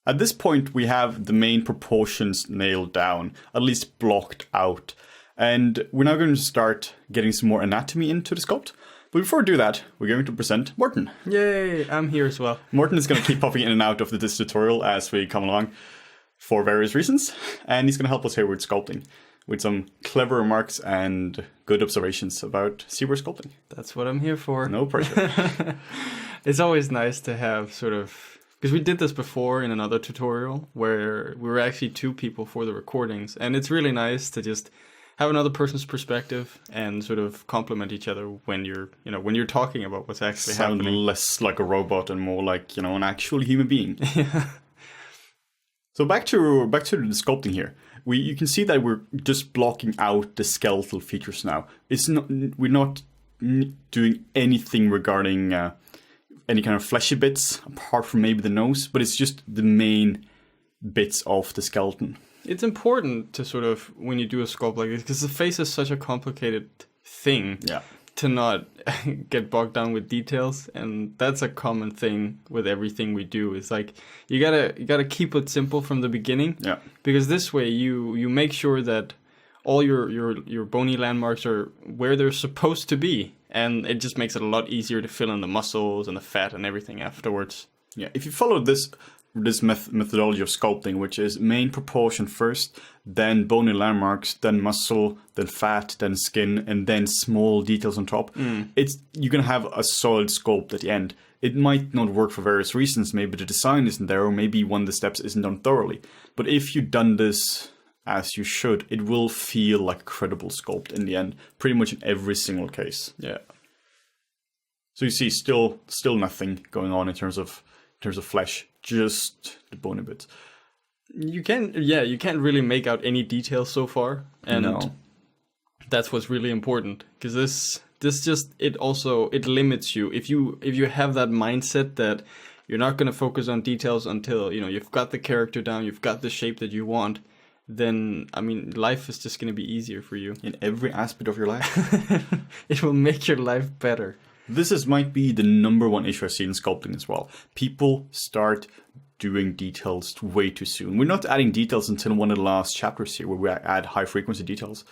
At this point, we have the main proportions nailed down, at least blocked out. And we're now going to start getting some more anatomy into the sculpt. But before we do that, we're going to present Morten. Yay, I'm here as well. Morten is going to keep popping in and out of this tutorial as we come along for various reasons. And he's going to help us here with sculpting, with some clever remarks and good observations about ZBrush sculpting. That's what I'm here for. No pressure. It's always nice to have sort of... Because we did this before in another tutorial where we were actually two people for the recordings. And it's really nice to just have another person's perspective and sort of complement each other when you're, when you're talking about what's actually happening. Sound less like a robot and more like, an actual human being. Yeah. So back to the sculpting here. You can see that we're just blocking out the skeletal features now. We're not doing anything regarding any kind of fleshy bits apart from maybe the nose, but it's just the main bits of the skeleton. It's important to sort of, when you do a sculpt like this, because the face is such a complicated thing, to not get bogged down with details. And that's a common thing with everything we do. It's like, you gotta keep it simple from the beginning. Yeah. Because this way you make sure that all your bony landmarks are where they're supposed to be. And it just makes it a lot easier to fill in the muscles and the fat and everything afterwards. Yeah, if you follow this methodology of sculpting, which is main proportion first, then bony landmarks, then muscle, then fat, then skin, and then small details on top, you're gonna have a solid sculpt at the end. It might not work for various reasons. Maybe the design isn't there, or maybe one of the steps isn't done thoroughly. But if you've done this as you should, it will feel like a credible sculpt in the end, pretty much in every single case. Yeah. So you see, still nothing going on in terms of flesh, just the bony bits. You can't really make out any details so far, and that's what's really important, because it limits you if you have that mindset that you're not going to focus on details until you've got the character down, you've got the shape that you want. Then, life is just going to be easier for you. In every aspect of your life. It will make your life better. This might be the number one issue I see in sculpting as well. People start doing details way too soon. We're not adding details until one of the last chapters here, where we add high frequency details.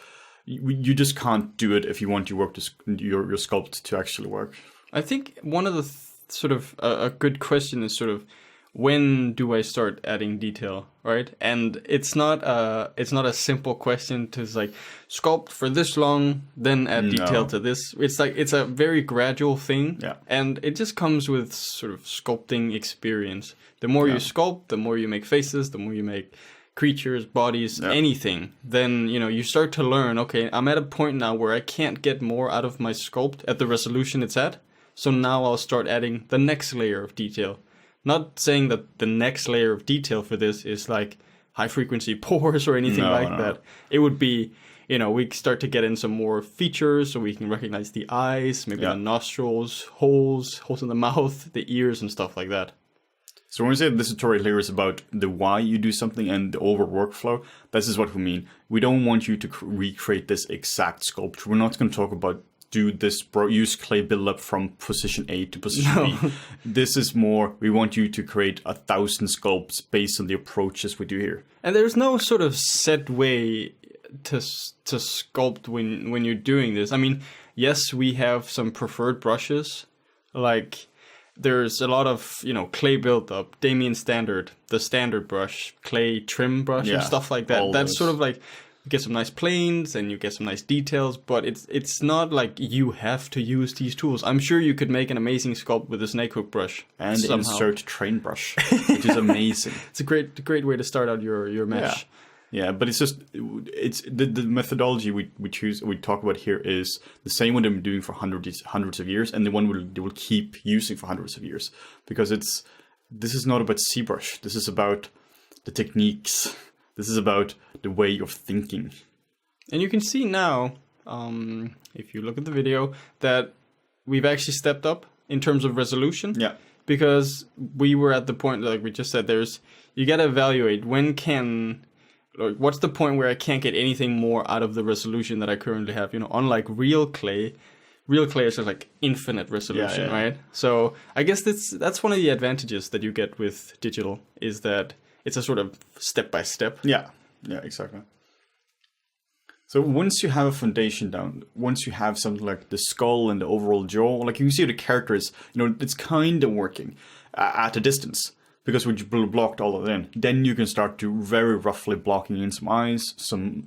You just can't do it if you want your sculpt to actually work. I think one of the sort of a good question is sort of, when do I start adding detail, right? And it's not a simple question to like sculpt for this long, then add detail to this. It's a very gradual thing, and it just comes with sort of sculpting experience. The more you sculpt, the more you make faces, the more you make creatures, bodies, anything, then you start to learn, okay, I'm at a point now where I can't get more out of my sculpt at the resolution it's at, so now I'll start adding the next layer of detail. Not saying that the next layer of detail for this is like high frequency pores or anything that. It would be, we start to get in some more features so we can recognize the eyes, maybe the nostrils, holes in the mouth, the ears and stuff like that. So when we say this tutorial here is about the why you do something and the over workflow, this is what we mean. We don't want you to recreate this exact sculpture. We're not going to talk about use clay buildup from position A to position B. This is more, we want you to create 1,000 sculpts based on the approaches we do here. And there's no sort of set way to sculpt when you're doing this. Yes, we have some preferred brushes. Like, there's a lot of, clay buildup, Damien Standard, the standard brush, clay trim brush, and stuff like that. That's sort of like, you get some nice planes and you get some nice details, but it's not like you have to use these tools. I'm sure you could make an amazing sculpt with a snake hook brush. And insert train brush, which is amazing. It's a great way to start out your mesh. Yeah, but it's the methodology we talk about here is the same one they've been doing for hundreds of years, and the one they will keep using for hundreds of years, because this is not about ZBrush. This is about the techniques. This is about the way of thinking. And you can see now, if you look at the video, that we've actually stepped up in terms of resolution. Yeah. Because we were at the point, like we just said, you got to evaluate what's the point where I can't get anything more out of the resolution that I currently have. Unlike real clay real clay is just like infinite resolution, right? So I guess that's one of the advantages that you get with digital, is that it's a sort of step by step. Yeah, exactly. So once you have a foundation down, once you have something like the skull and the overall jaw, like you can see the characters, it's kind of working at a distance, because when you blocked all of it in, then you can start to very roughly blocking in some eyes,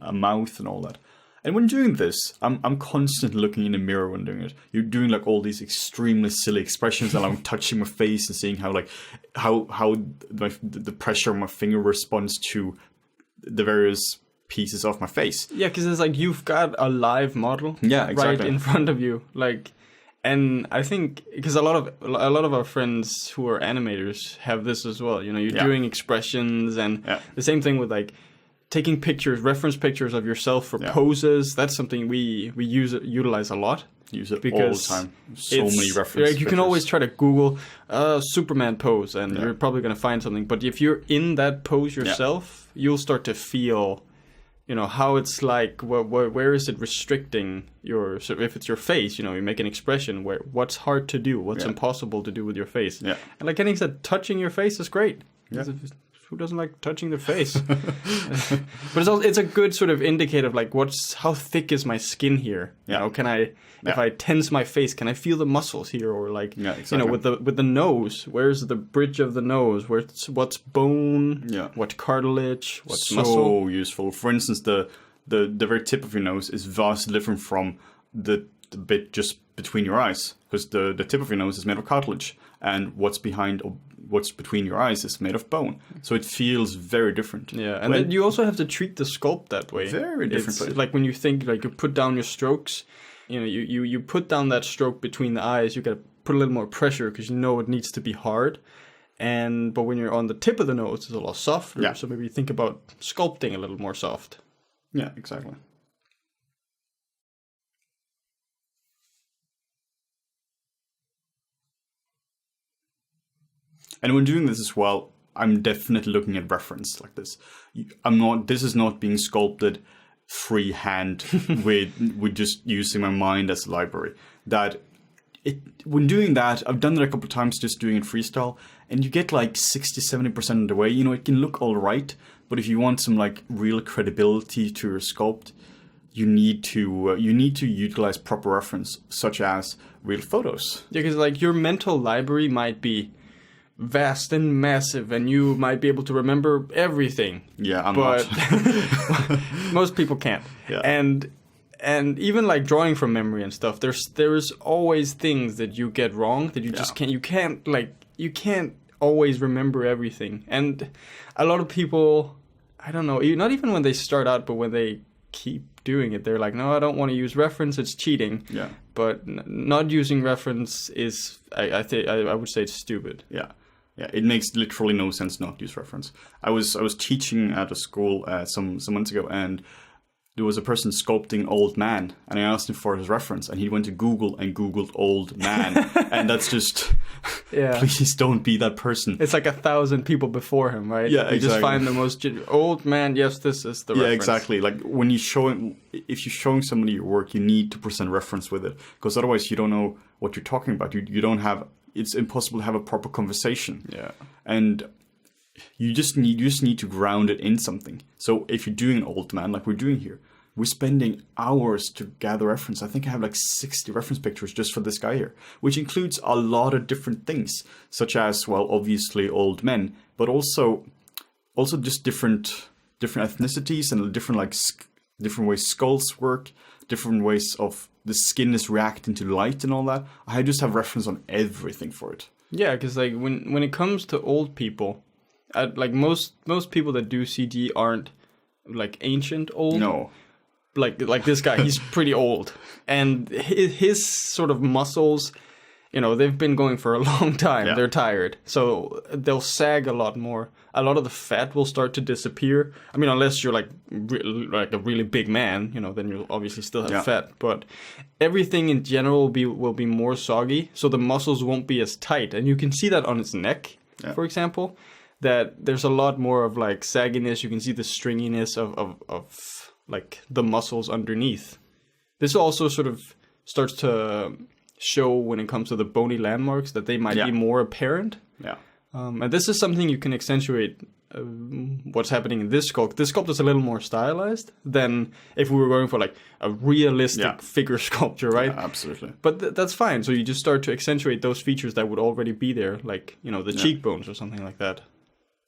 a mouth and all that. And when doing this, I'm constantly looking in the mirror when doing it. You're doing like all these extremely silly expressions, and I'm touching my face and seeing how the pressure of my finger responds to the various pieces of my face. Yeah, because it's like you've got a live model right in front of you, like, and I think because a lot of our friends who are animators have this as well. You're doing expressions, and the same thing with like taking pictures, reference pictures of yourself for poses. That's something we utilize a lot. Use it all the time. So many reference pictures. You can always try to Google Superman pose, and you're probably going to find something. But if you're in that pose yourself, you'll start to feel, how it's like. Where is it restricting your? So if it's your face, you make an expression where what's hard to do, what's impossible to do with your face. Yeah. And like Henning said, touching your face is great. Yeah. Who doesn't like touching their face? But it's a good sort of indicator of like how thick is my skin here? Can I if I tense my face, can I feel the muscles here? Or like with the nose, where's the bridge of the nose? What's bone? What cartilage? What's muscle? So useful. For instance, the very tip of your nose is vastly different from the bit just between your eyes, because the tip of your nose is made of cartilage, and what's between your eyes is made of bone. So it feels very different. Yeah, and then you also have to treat the sculpt that way. Very different. It's like when you think, like you put down your strokes, you put down that stroke between the eyes, you got to put a little more pressure because it needs to be hard. But when you're on the tip of the nose, it's a lot softer. Yeah. So maybe think about sculpting a little more soft. Yeah, exactly. And when doing this as well, I'm definitely looking at reference like this. This is not being sculpted freehand with just using my mind as a library. When doing that, I've done it a couple of times just doing it freestyle, and you get like 60-70% of the way. It can look all right, but if you want some like real credibility to your sculpt, you need to utilize proper reference, such as real photos. Yeah, because like your mental library might be vast and massive, and you might be able to remember everything. Yeah, I'm but not. Most people can't. Yeah. And even like drawing from memory and stuff, there's always things that you get wrong that you just can't. You can't always remember everything. And a lot of people, I don't know, not even when they start out, but when they keep doing it, they're like, no, I don't want to use reference, it's cheating. Yeah. But not using reference is, I would say, it's stupid. Yeah. Yeah, it makes literally no sense not to use reference. I was teaching at a school some months ago, and there was a person sculpting old man, and I asked him for his reference, and he went to Google and Googled old man, and that's just, please don't be that person. It's like 1,000 people before him, right? Yeah, you just find the most old man. Yes, this is the reference. Yeah, exactly. Like when if you're showing somebody your work, you need to present reference with it, because otherwise you don't know what you're talking about. You don't have. It's impossible to have a proper conversation. Yeah, and you just need to ground it in something. So if you're doing an old man like we're doing here, we're spending hours to gather reference. I think I have like 60 reference pictures just for this guy here, which includes a lot of different things, such as, well, obviously old men, but also just different ethnicities and different ways skulls work, different ways of the skin is reacting to light and all that. I just have reference on everything for it. Yeah, because like when it comes to old people, like most people that do CG aren't like ancient old. No. Like this guy, he's pretty old, and his sort of muscles, they've been going for a long time. Yeah. They're tired, so they'll sag a lot more. A lot of the fat will start to disappear. I mean, unless you're like a really big man, then you'll obviously still have fat. But everything in general will be more soggy, so the muscles won't be as tight, and you can see that on his neck, for example. That there's a lot more of like sagginess. You can see the stringiness of like the muscles underneath. This also sort of starts to show when it comes to the bony landmarks that they might be more apparent. Yeah. And this is something you can accentuate what's happening in this sculpt. This sculpt is a little more stylized than if we were going for like a realistic figure sculpture, right? Yeah, absolutely. But that's fine. So you just start to accentuate those features that would already be there, like, you know, the cheekbones or something like that.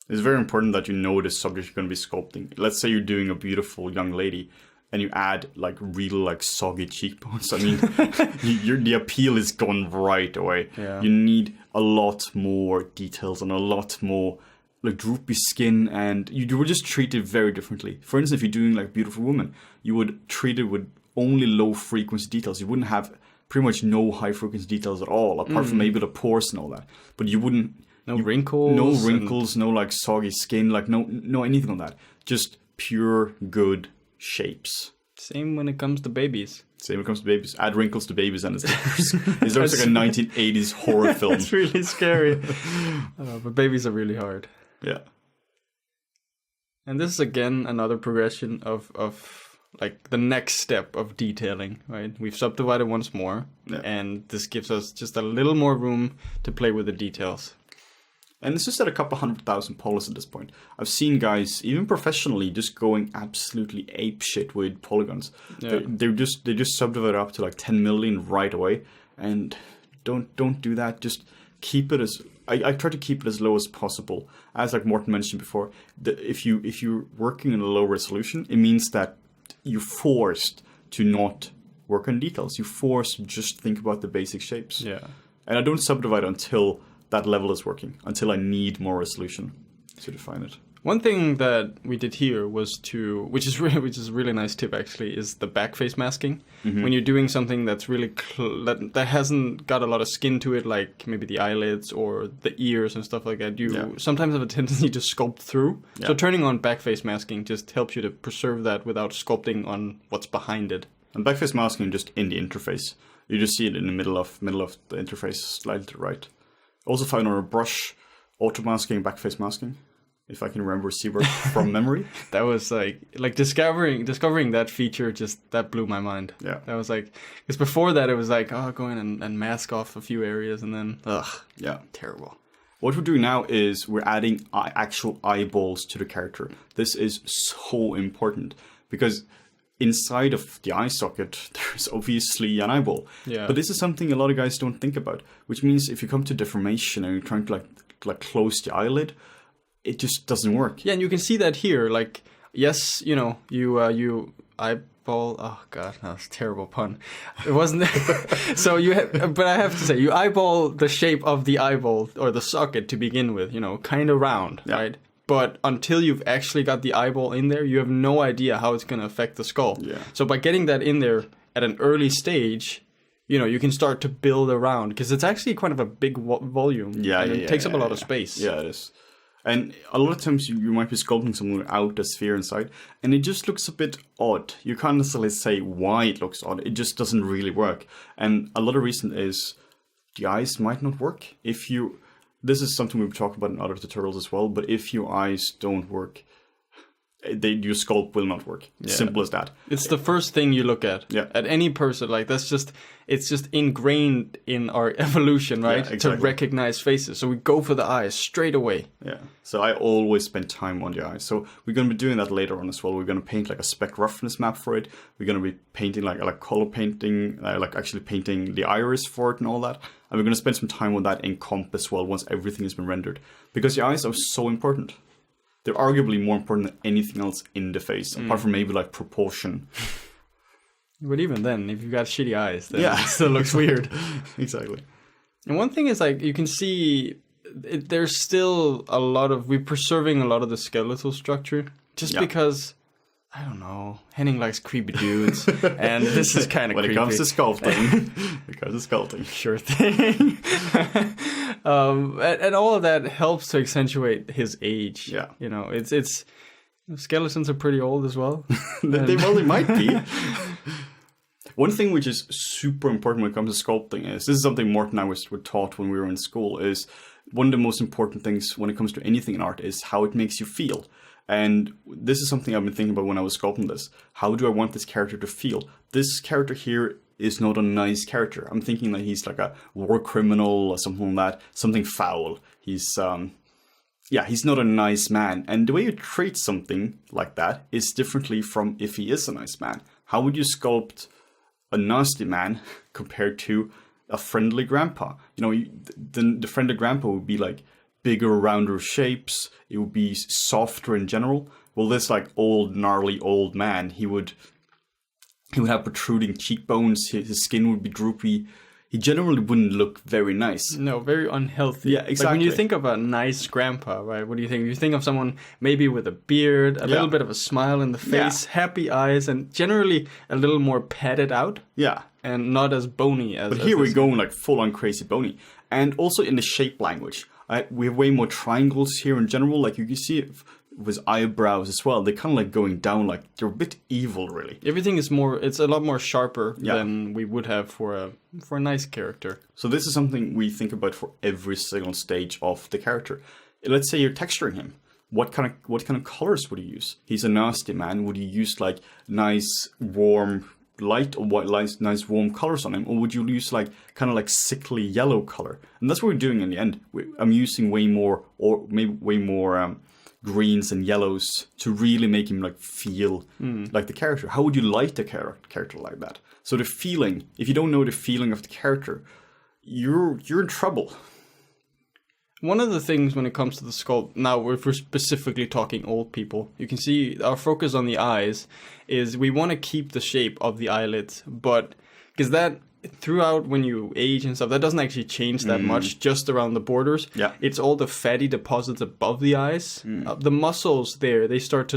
It's very important that you know the subject you're going to be sculpting. Let's say you're doing a beautiful young lady and you add like real like soggy cheekbones. I mean, the appeal is gone right away. Yeah. You need a lot more details and a lot more like droopy skin, and you would just treat it very differently. For instance, if you're doing like beautiful woman, you would treat it with only low frequency details. You wouldn't have pretty much no high frequency details at all, apart from maybe the pores and all that. But you wouldn't wrinkles, no like soggy skin, like no anything on that. Just pure good shapes. Same when it comes to babies. Same when it comes to babies. Add wrinkles to babies and it looks like a 1980s horror film. It's really scary. But babies are really hard. Yeah. And this is again another progression of like the next step of detailing, right? We've subdivided once more, and this gives us just a little more room to play with the details. And it's just at a couple 100,000 polys at this point. I've seen guys, even professionally, just going absolutely apeshit with polygons. Yeah. They just subdivide up to like 10 million right away, and don't do that. Just keep it as I try to keep it as low as possible. As like Morten mentioned before, if you're working in a low resolution, it means that you're forced to not work on details. You're forced to just think about the basic shapes. Yeah. And I don't subdivide until that level is working, until I need more resolution to define it. One thing that we did here was which is a really nice tip actually, is the back face masking. Mm-hmm. When you're doing something that's really that hasn't got a lot of skin to it, like maybe the eyelids or the ears and stuff like that, you sometimes have a tendency to sculpt through. Yeah. So turning on back face masking just helps you to preserve that without sculpting on what's behind it. And back face masking just in the interface. You just see it in the middle of the interface, slightly to the right. Also found on a brush, auto masking, back face masking. If I can remember ZBrush from memory. That was like discovering that feature, just that blew my mind. Yeah. That was like, because before that it was like, go in and mask off a few areas and then, terrible. What we're doing now is we're adding actual eyeballs to the character. This is so important because inside of the eye socket, there's obviously an eyeball. Yeah. But this is something a lot of guys don't think about, which means if you come to deformation and you're trying to like close the eyelid, it just doesn't work. Yeah, and you can see that here. Like, yes, you eyeball. Oh god, that was a terrible pun. It wasn't. So but I have to say, you eyeball the shape of the eyeball or the socket to begin with. Kind of round, right? But until you've actually got the eyeball in there, you have no idea how it's going to affect the skull. Yeah. So by getting that in there at an early stage, you can start to build around, because it's actually kind of a big volume. Yeah, and it takes up a lot of space. Yeah, it is. And a lot of times you might be sculpting something without the sphere inside, and it just looks a bit odd. You can't necessarily say why it looks odd. It just doesn't really work. And a lot of reason is the eyes might not work. This is something we've talked about in other tutorials as well, but if your eyes don't work, your sculpt will not work. Yeah. Simple as that. It's the first thing you look at. Yeah. At any person, like it's just ingrained in our evolution, right? Yeah, exactly. To recognize faces. So we go for the eyes straight away. Yeah. So I always spend time on the eyes. So we're going to be doing that later on as well. We're going to paint like a spec roughness map for it. We're going to be painting like color painting, like actually painting the iris for it and all that. And we're going to spend some time on that in comp as well once everything has been rendered. Because the eyes are so important. They're arguably more important than anything else in the face, apart from maybe like proportion. But even then, if you've got shitty eyes, then it still looks weird. Exactly. And one thing is, like, you can see there's still we're preserving a lot of the skeletal structure, just because, I don't know, Henning likes creepy dudes, and this is kind of creepy. When it comes to sculpting. Sure thing. And all of that helps to accentuate his age. Yeah. It's skeletons are pretty old as well. They might be. One thing which is super important when it comes to sculpting this is something Morten and I were taught when we were in school, is one of the most important things when it comes to anything in art is how it makes you feel. And this is something I've been thinking about when I was sculpting this. How do I want this character to feel? This character here is not a nice character. I'm thinking that he's like a war criminal or something like that, something foul. He's not a nice man. And the way you treat something like that is differently from if he is a nice man. How would you sculpt a nasty man compared to a friendly grandpa? The friendly grandpa would be like bigger, rounder shapes. It would be softer in general. Well, this like old, gnarly old man, he would have protruding cheekbones. His skin would be droopy. He generally wouldn't look very nice. No, very unhealthy. Yeah, exactly. Like when you think of a nice grandpa, right? What do you think? You think of someone maybe with a beard, a little bit of a smile in the face, happy eyes, and generally a little more padded out. Yeah. And not as bony as... But here we're going like full-on crazy bony. And also in the shape language. We have way more triangles here in general. Like you can see it with eyebrows as well. They're kind of like going down, like they're a bit evil, really. Everything is more, it's a lot more sharper than we would have for a nice character. So this is something we think about for every single stage of the character. Let's say you're texturing him. What kind of colors would you use? He's a nasty man. Would you use like nice, warm, light or white, nice warm colors on him, or would you use like kind of like sickly yellow color? And that's what we're doing in the end. I'm using way more, or maybe way more greens and yellows to really make him like feel like the character. How would you light the character like that? So the feeling, if you don't know the feeling of the character, you're in trouble. One of the things when it comes to the sculpt, now if we're specifically talking old people, you can see our focus on the eyes is we want to keep the shape of the eyelids, but because that throughout when you age and stuff, that doesn't actually change that much, just around the borders. Yeah. It's all the fatty deposits above the eyes. The muscles there, they start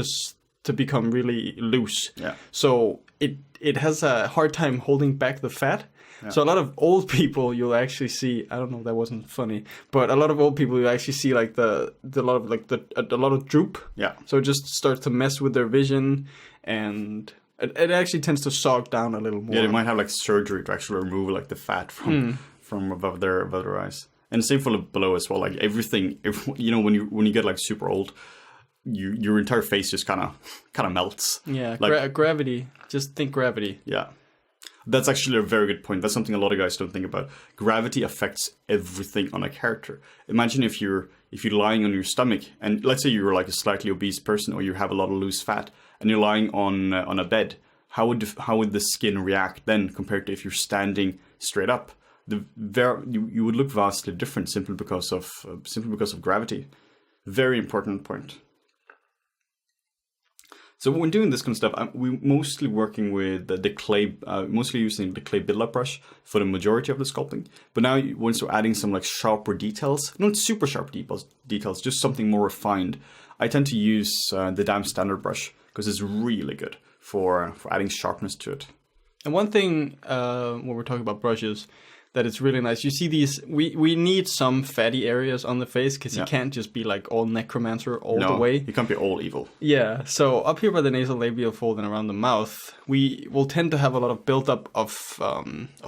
to become really loose. Yeah. So it has a hard time holding back the fat. Yeah. So a lot of old people you'll actually see, I don't know, that wasn't funny, but a lot of old people you actually see like a lot of droop. Yeah. So it just starts to mess with their vision, and it actually tends to sog down a little more. Yeah, they might have like surgery to actually remove like the fat from above their eyes. And same for below as well. Like everything, when you get like super old, your entire face just kind of melts. Yeah, like gravity. Just think gravity. Yeah. That's actually a very good point. That's something a lot of guys don't think about. Gravity affects everything on a character. Imagine if you're lying on your stomach, and let's say you're like a slightly obese person, or you have a lot of loose fat, and you're lying on a bed. How would the skin react then compared to if you're standing straight up? You would look vastly different simply because of gravity. Very important point. So when doing this kind of stuff, we're mostly working with the clay, mostly using the clay build-up brush for the majority of the sculpting. But now, once we're adding some like sharper details, not super sharp details, just something more refined, I tend to use the damn standard brush because it's really good for adding sharpness to it. And one thing when we're talking about brushes, that it's really nice. You see these, we need some fatty areas on the face because you can't just be like all necromancer all the way. You can't be all evil. Yeah, so up here by the nasal labial fold and around the mouth, we will tend to have a lot of buildup of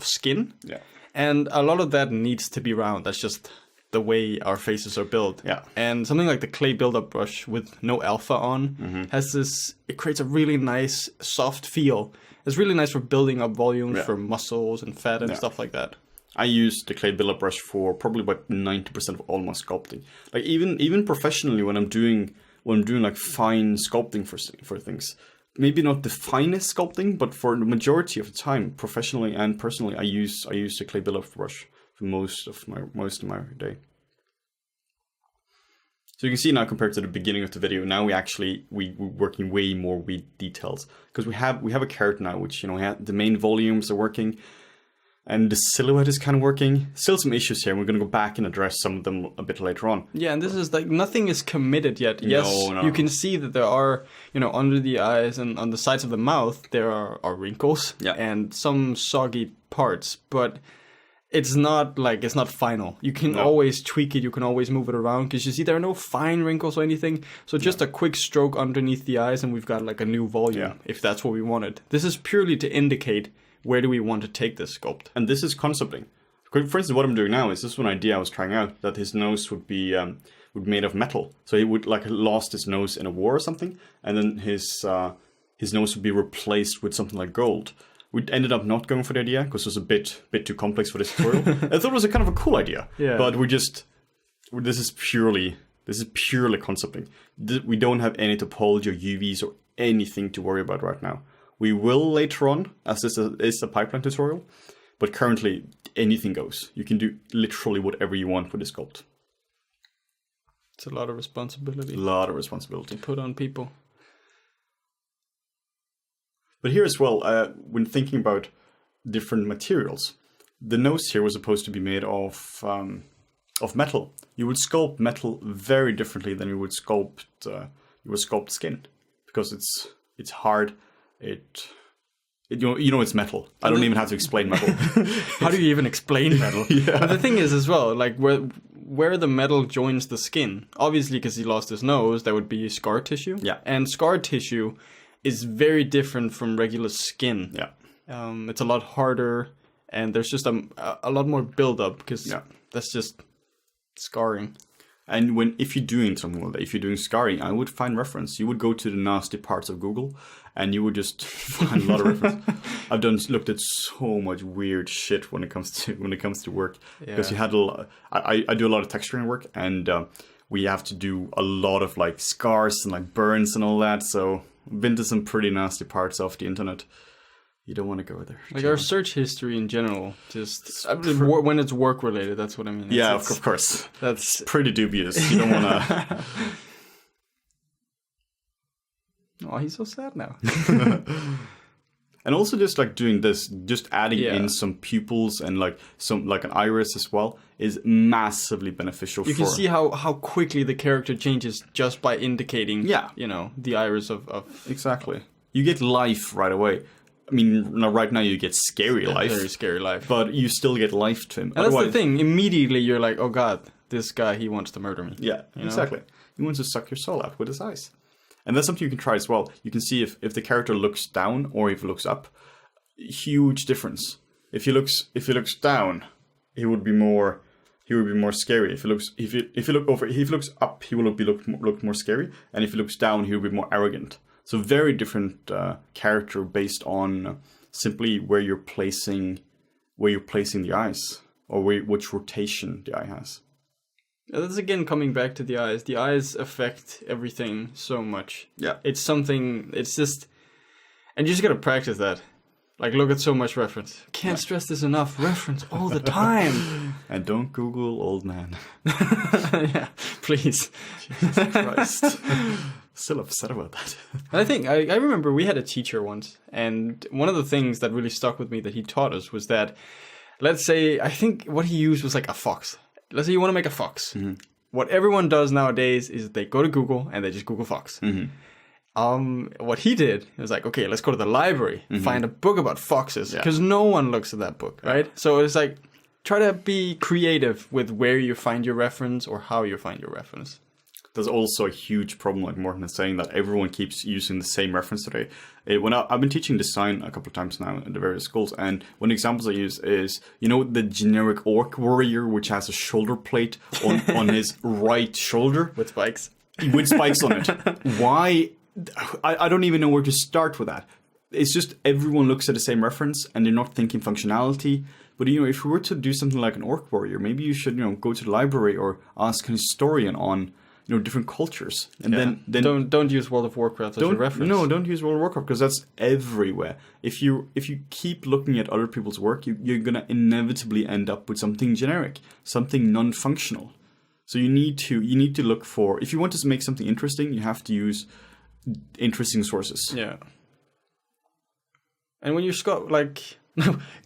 skin. Yeah. And a lot of that needs to be round. That's just the way our faces are built. Yeah. And something like the clay buildup brush with no alpha on has this, it creates a really nice soft feel. It's really nice for building up volumes for muscles and fat and stuff like that. I use the clay build-up brush for probably about 90% of all my sculpting. Like even professionally, when I'm doing like fine sculpting for things, maybe not the finest sculpting, but for the majority of the time, professionally and personally, I use the clay build-up brush for most of my day. So you can see now compared to the beginning of the video, now we're working way more with details because we have a character now, which the main volumes are working. And the silhouette is kind of working. Still some issues here. We're going to go back and address some of them a bit later on. Yeah, and this is like, nothing is committed yet. Yes, you can see that there are, under the eyes and on the sides of the mouth, there are wrinkles and some soggy parts. But it's not final. You can always tweak it. You can always move it around because you see there are no fine wrinkles or anything. So just a quick stroke underneath the eyes and we've got like a new volume if that's what we wanted. This is purely to indicate where do we want to take this sculpt? And this is concepting. For instance, what I'm doing now is this one idea I was trying out, that his nose would be made of metal. So he would like lost his nose in a war or something, and then his nose would be replaced with something like gold. We ended up not going for the idea because it was a bit too complex for this tutorial. I thought it was a kind of a cool idea, but this is purely concepting. We don't have any topology or UVs or anything to worry about right now. We will later on, as this is a pipeline tutorial, but currently anything goes. You can do literally whatever you want with this sculpt. It's a lot of responsibility. A lot of responsibility. To put on people. But here as well, when thinking about different materials, the nose here was supposed to be made of metal. You would sculpt metal very differently than you would sculpt skin, because it's hard. You know it's metal. I don't even have to explain metal. How do you even explain metal? But the thing is as well, like where the metal joins the skin, obviously because he lost his nose, that would be scar tissue. Yeah. And scar tissue is very different from regular skin. Yeah. It's a lot harder, and there's just a lot more buildup because that's just scarring. And if you're doing something like that, if you're doing scarring, I would find reference. You would go to the nasty parts of Google, and you would just find a lot of reference. I've looked at so much weird shit when it comes to work, because you had a lot. I do a lot of texturing work, and we have to do a lot of like scars and like burns and all that. So I've been to some pretty nasty parts of the internet. You don't want to go there. Like our search history in general, just when it's work related, that's what I mean. Of course. That's pretty dubious. You don't want to. Oh, he's so sad now. And also just like doing this, just adding in some pupils and like an iris as well is massively beneficial. You can see how quickly the character changes just by indicating, the iris of... Exactly. You get life right away. I mean, right now you get scary life. Very scary life. But you still get life to him. And that's the thing. Immediately you're like, oh god, this guy, he wants to murder me. Yeah, exactly. He wants to suck your soul out with his eyes. And that's something you can try as well. You can see if the character looks down or if he looks up. Huge difference. If he looks down, he would be more scary. If he looks up, he will look more scary. And if he looks down, he will be more arrogant. So very different character based on simply where you're placing the eyes, or which rotation the eye has. That's again coming back to the eyes. The eyes affect everything so much. Yeah. It's just, and you just gotta practice that. Like, look at so much reference. Can't stress this enough. Reference all the time. And don't Google old man. Yeah, please. Jesus Christ. Still upset about that. I think, I remember we had a teacher once, and one of the things that really stuck with me that he taught us was that, let's say, I think what he used was like a fox. Let's say you want to make a fox. Mm-hmm. What everyone does nowadays is they go to Google and they just Google fox. Mm-hmm. What he did was like, okay, let's go to the library, find a book about foxes, because no one looks at that book, right? So it's like, try to be creative with where you find your reference or how you find your reference. There's also a huge problem, like Morten is saying, that everyone keeps using the same reference today. I've been teaching design a couple of times now in the various schools, and one of the examples I use is, the generic orc warrior, which has a shoulder plate on his right shoulder. With spikes. With spikes on it. Why? I don't even know where to start with that. It's just everyone looks at the same reference, and they're not thinking functionality. But, if we were to do something like an orc warrior, maybe you should, go to the library or ask an historian on different cultures, and then don't use World of Warcraft as a reference. No, don't use World of Warcraft, because that's everywhere. If you keep looking at other people's work, you're gonna inevitably end up with something generic, something non-functional. So you need to look for, if you want to make something interesting, you have to use interesting sources. Yeah. And when you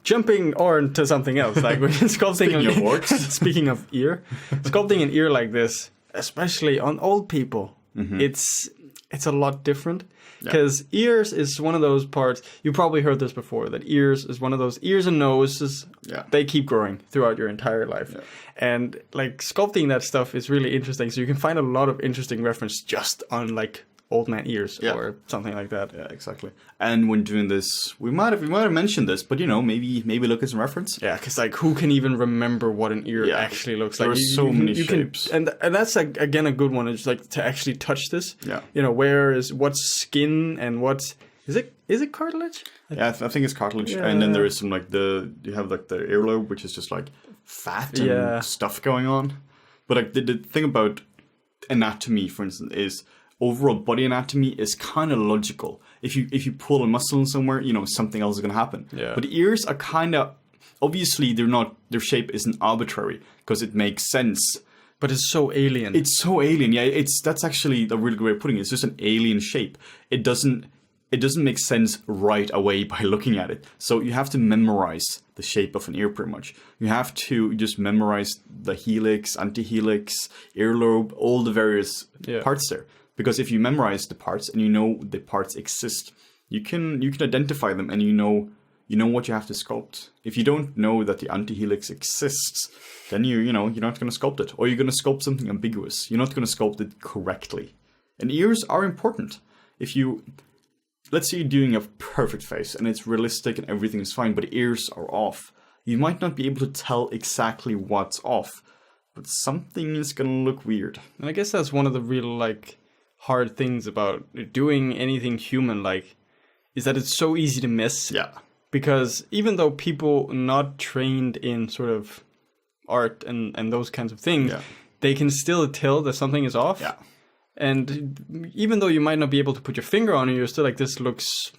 jumping on to something else, like when you're sculpting speaking of ear, sculpting an ear like this, especially on old people, it's a lot different, because ears is one of those parts, you probably heard this before, that ears is one of those, ears and noses, they keep growing throughout your entire life. And like sculpting that stuff is really interesting, so you can find a lot of interesting reference just on like old man ears or something like that. Yeah, exactly. And when doing this, we might have mentioned this, but maybe look at some reference. Yeah, because like who can even remember what an ear actually looks like? There are so many shapes, and that's like, again, a good one. It's like to actually touch this. Yeah. What's skin and what's Is it cartilage? Yeah, I think it's cartilage, Yeah. and then there is some like you have like the earlobe, which is just like fat and stuff going on. But like the thing about anatomy, for instance, is overall body anatomy is kind of logical. If you pull a muscle in somewhere, you know something else is going to happen. Yeah. But ears are kind of obviously their shape isn't arbitrary because it makes sense. But it's so alien. It's so alien. Yeah, that's actually a really good way of putting it. It's just an alien shape. It doesn't make sense right away by looking at it. So you have to memorize the shape of an ear pretty much. You have to just memorize the helix, antihelix, earlobe, all the various parts there. Because if you memorize the parts and you know the parts exist, you can identify them and you know what you have to sculpt. If you don't know that the antihelix exists, then you're not going to sculpt it. Or you're going to sculpt something ambiguous. You're not going to sculpt it correctly. And ears are important. Let's say you're doing a perfect face and it's realistic and everything is fine, but ears are off. You might not be able to tell exactly what's off, but something is going to look weird. And I guess that's one of the real hard things about doing anything human is that it's so easy to miss. Yeah. Because even though people not trained in sort of art and those kinds of things, they can still tell that something is off. Yeah. And even though you might not be able to put your finger on it, you're still like, this looks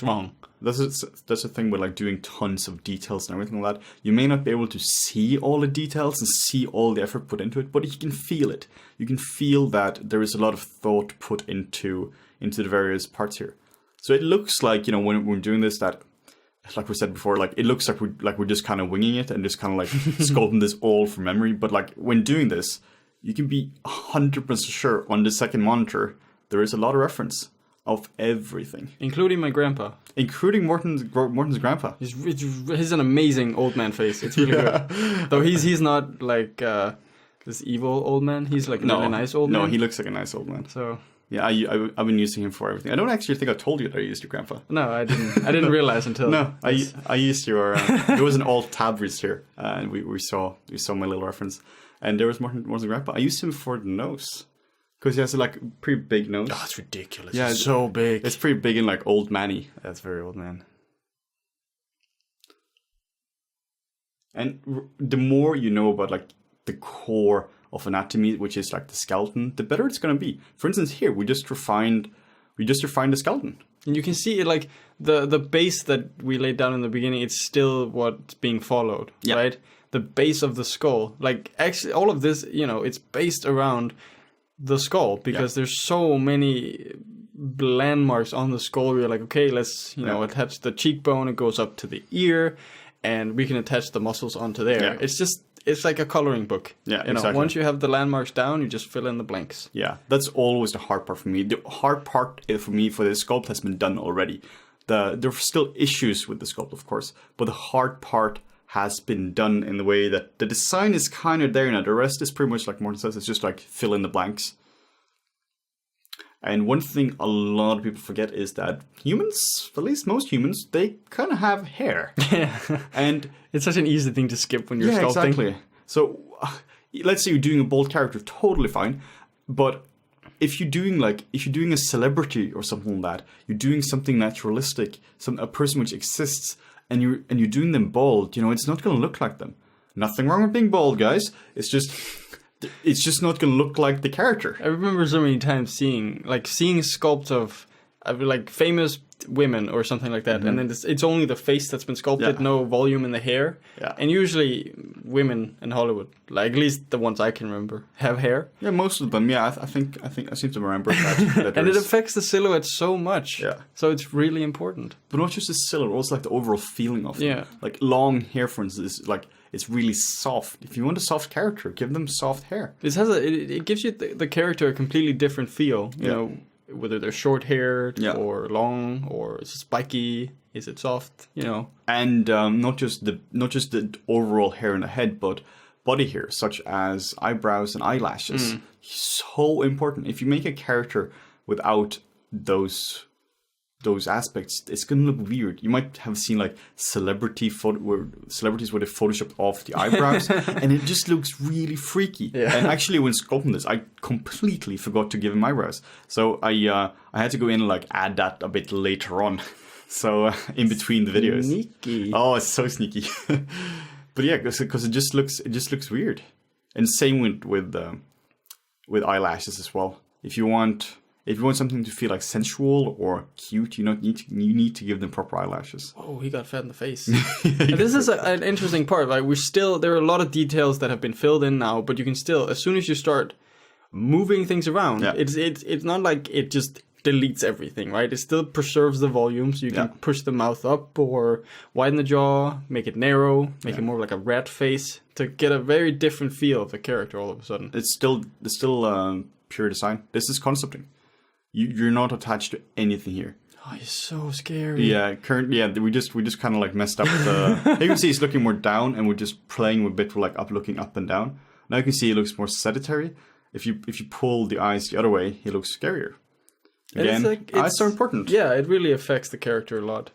wrong. That's the thing with doing tons of details and everything like that. You may not be able to see all the details and see all the effort put into it, but you can feel it. You can feel that there is a lot of thought put into the various parts here. So it looks like, when we're doing this, that, like we said before, it looks like we're just kind of winging it and just kind of sculpting this all from memory. But when doing this, you can be 100% sure on the second monitor, there is a lot of reference of everything. Including my grandpa. Including Morton's grandpa. He's an amazing old man face. It's really good. Though he's not this evil old man. He's a really nice old man. No, he looks like a nice old man. So... Yeah, I've been using him for everything. I don't actually think I told you that I used your grandpa. No, I didn't. I didn't realize until... No, I used your... there was an alt tab here, and we saw my little reference. And there was Morton's grandpa. I used him for the nose. Because he has a pretty big nose. Oh, it's ridiculous. Yeah, it's so big. It's pretty big and old manny. That's very old man. And the more you know about the core of anatomy, which is the skeleton, the better it's going to be. For instance, here we just refined the skeleton. And you can see it the base that we laid down in the beginning, it's still what's being followed, right? The base of the skull. Actually, all of this, it's based around the skull because there's so many landmarks on the skull where you're like, okay, let's, attach the cheekbone, it goes up to the ear, and we can attach the muscles onto there. Yeah. It's like a coloring book. Yeah, exactly. Once you have the landmarks down, you just fill in the blanks. Yeah, that's always the hard part for me. The hard part for me for this sculpt has been done already. There are still issues with the sculpt, of course, but the hard part has been done in the way that the design is kind of there now. The rest is pretty much like Morten says, it's just fill in the blanks. And one thing a lot of people forget is that humans, at least most humans, they kind of have hair. Yeah. And it's such an easy thing to skip when you're sculpting. Exactly. So let's say you're doing a bold character, totally fine. But if you're doing a celebrity or something like that, you're doing something naturalistic, a person which exists, and you're doing them bald, it's not going to look like them. Nothing wrong with being bald, guys. It's just not going to look like the character. I remember so many times seeing sculpts of famous women or something like that, and then it's only the face that's been sculpted, no volume in the hair. Yeah. And usually women in Hollywood, at least the ones I can remember, have hair. Yeah, most of them. Yeah, I think I seem to remember that. And it affects the silhouette so much. Yeah. So it's really important. But not just the silhouette, also the overall feeling of them. Yeah. Long hair, for instance, is it's really soft. If you want a soft character, give them soft hair. It gives you the character a completely different feel. You know, whether they're short-haired or long, or is it spiky, is it soft? And not just the overall hair in the head, but body hair, such as eyebrows and eyelashes. So important. If you make a character without those those aspects, it's gonna look weird. You might have seen like celebrities where they photoshopped off the eyebrows, and it just looks really freaky. Yeah. And actually, when sculpting this, I completely forgot to give him eyebrows, so I had to go in and like add that a bit later on. So in between the videos. Sneaky. Oh, it's so sneaky. But yeah, because it just looks weird. And same with eyelashes as well. If you want something to feel like sensual or cute, you need to give them proper eyelashes. Oh, he got fat in the face. And this is an interesting part. Like there are a lot of details that have been filled in now, but you can still, as soon as you start moving things around, it's not like it just deletes everything, right? It still preserves the volume, so you can push the mouth up or widen the jaw, make it narrow, make it more like a rat face to get a very different feel of the character all of a sudden. It's still pure design. This is concepting. You're not attached to anything here. Oh, he's so scary. Yeah, we just kind of like messed up the. You can see he's looking more down, and we're just playing with a bit like looking up and down. Now you can see he looks more sedentary. If you pull the eyes the other way, he looks scarier. Again, eyes are important. Yeah, it really affects the character a lot.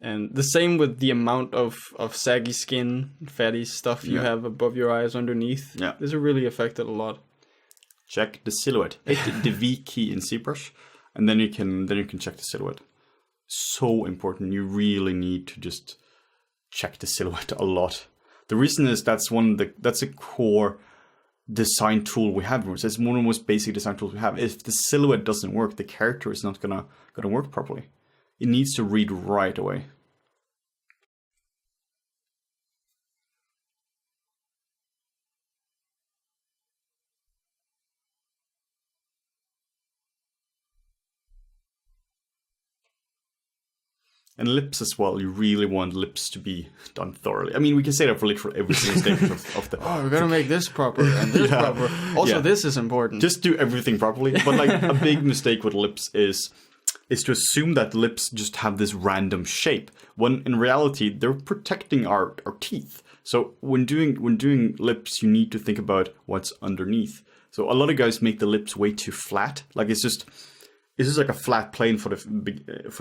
And the same with the amount of saggy skin, fatty stuff you have above your eyes underneath. Yeah. This will really affect it a lot. Check the silhouette. Hit the V key in ZBrush, and then you can check the silhouette. So important. You really need to just check the silhouette a lot. The reason is that's a core design tool we have. It's one of the most basic design tools we have. If the silhouette doesn't work, the character is not gonna work properly. It needs to read right away. And lips as well. You really want lips to be done thoroughly. I mean, we can say that for literally every single stage of the. Oh, we're gonna make this proper and this proper. Also, this is important. Just do everything properly. But like a big mistake with lips is to assume that lips just have this random shape, when in reality they're protecting our teeth. So when doing lips, you need to think about what's underneath. So a lot of guys make the lips way too flat. Like it's just like a flat plane for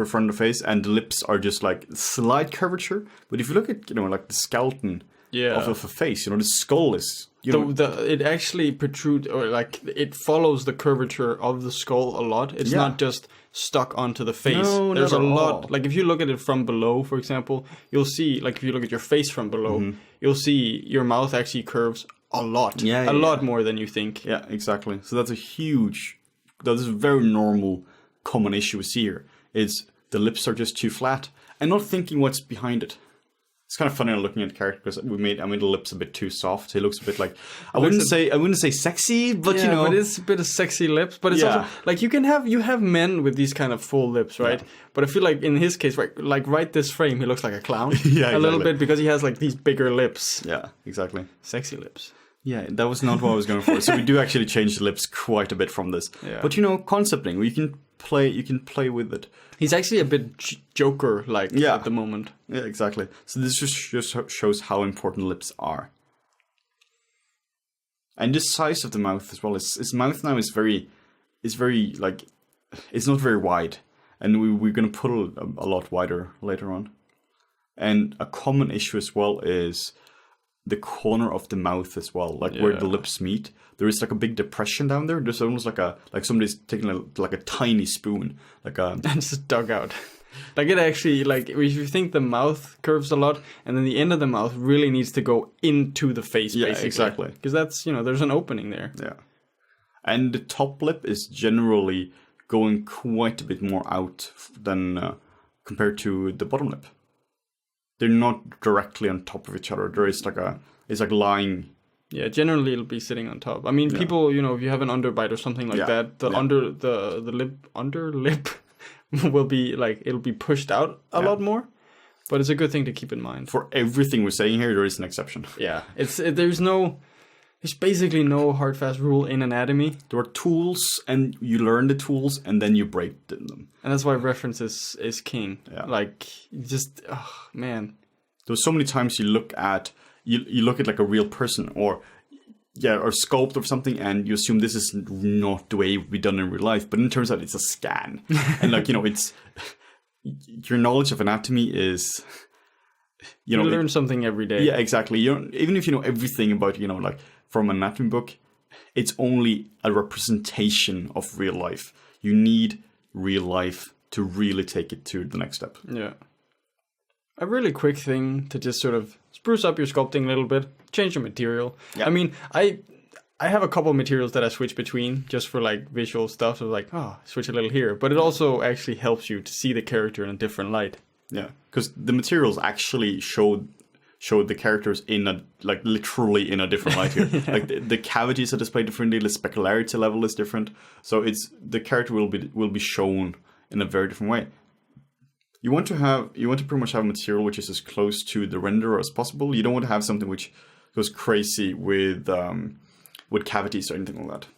front of the face, and the lips are just like slight curvature. But if you look at like the skeleton of a face, the skull is it actually protrudes, or like it follows the curvature of the skull a lot. It's not just stuck onto the face. No, there's not a at lot. all. Like if you look at it from below, for example, you'll see, like if you look at your face from below, you'll see your mouth actually curves a lot. A lot more than you think. Yeah, exactly. So that is a very normal, common issue we see here. Is the lips are just too flat and not thinking what's behind it. It's kind of funny looking at the character because I made the lips a bit too soft. He looks a bit like I wouldn't say sexy, but but it's a bit of sexy lips. But it's also like you have men with these kind of full lips, right? Yeah. But I feel like in his case, right this frame, he looks like a clown. A little bit because he has like these bigger lips. Yeah, exactly. Sexy lips. Yeah, that was not what I was going for. So we do actually change the lips quite a bit from this. Yeah. But concepting, you can play with it. He's actually a bit Joker-like at the moment. Yeah, exactly. So this just shows how important lips are. And the size of the mouth as well. His mouth now is very like, it's not very wide. And we're going to put it a lot wider later on. And a common issue as well is the corner of the mouth as well, like where the lips meet. There is like a big depression down there. There's almost like somebody's taking a tiny spoon, and just dug out. Like it actually, like if you think the mouth curves a lot, and then the end of the mouth really needs to go into the face. Yeah, basically. Exactly. Because that's there's an opening there. Yeah, and the top lip is generally going quite a bit more out than compared to the bottom lip. They're not directly on top of each other. There is it's like lying. Yeah, generally it'll be sitting on top. I mean, people, if you have an underbite or something like that, the under lip will be like, it'll be pushed out a lot more. But it's a good thing to keep in mind. For everything we're saying here, there is an exception. Yeah, there's basically no hard fast rule in anatomy. There are tools, and you learn the tools, and then you break them. And that's why reference is king. Yeah. Like, just, man. There's so many times you look at like a real person, or sculpt or something, and you assume this is not the way it would be done in real life. But it turns out it's a scan. And your knowledge of anatomy is, you learn something every day. Yeah, exactly. Even if you know everything about, like from an anatomy book, it's only a representation of real life. You need real life to really take it to the next step. Yeah. A really quick thing to just sort of spruce up your sculpting a little bit, change your material. Yeah. I mean, I have a couple of materials that I switch between just for like visual stuff. So like, switch a little here. But it also actually helps you to see the character in a different light. Yeah, because the materials actually show the characters literally in a different light here. Yeah. Like the cavities are displayed differently, the specularity level is different. So the character will be shown in a very different way. You want to pretty much have a material which is as close to the renderer as possible. You don't want to have something which goes crazy with cavities or anything like that.